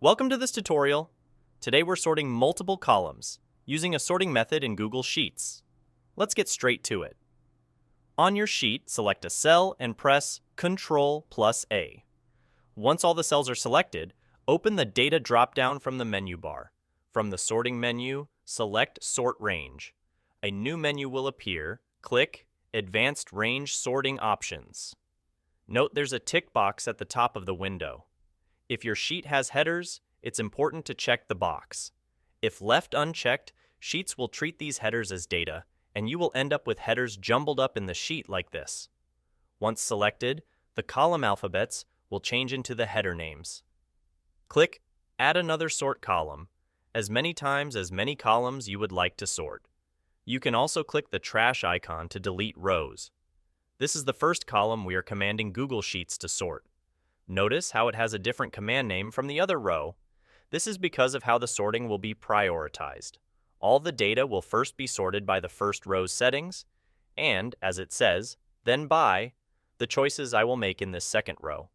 Welcome to this tutorial. Today we're sorting multiple columns using a sorting method in Google Sheets. Let's get straight to it. On your sheet, select a cell and press Ctrl+A. Once all the cells are selected, open the Data drop-down from the menu bar. From the sorting menu, select Sort Range. A new menu will appear. Click Advanced Range Sorting Options. Note there's a tick box at the top of the window. If your sheet has headers, it's important to check the box. If left unchecked, Sheets will treat these headers as data, and you will end up with headers jumbled up in the sheet like this. Once selected, the column alphabets will change into the header names. Click Add another sort column, as many times as many columns you would like to sort. You can also click the trash icon to delete rows. This is the first column we are commanding Google Sheets to sort. Notice how it has a different command name from the other row. This is because of how the sorting will be prioritized. All the data will first be sorted by the first row's settings, and, as it says, then by the choices I will make in this second row.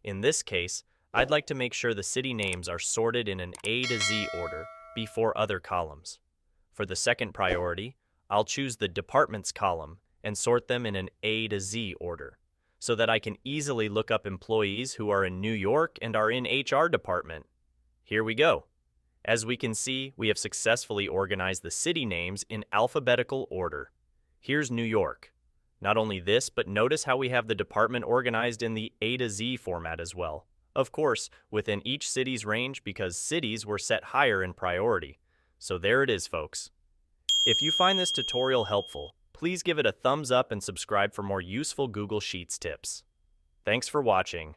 In this case, I'd like to make sure the city names are sorted in an A to Z order before other columns. For the second priority, I'll choose the Departments column and sort them in an A to Z order, so that I can easily look up employees who are in New York and are in HR department. Here we go. As we can see, we have successfully organized the city names in alphabetical order. Here's New York. Not only this, but notice how we have the department organized in the A to Z format as well. Of course, within each city's range because cities were set higher in priority. So there it is, folks. If you find this tutorial helpful, please give it a thumbs up and subscribe for more useful Google Sheets tips. Thanks for watching.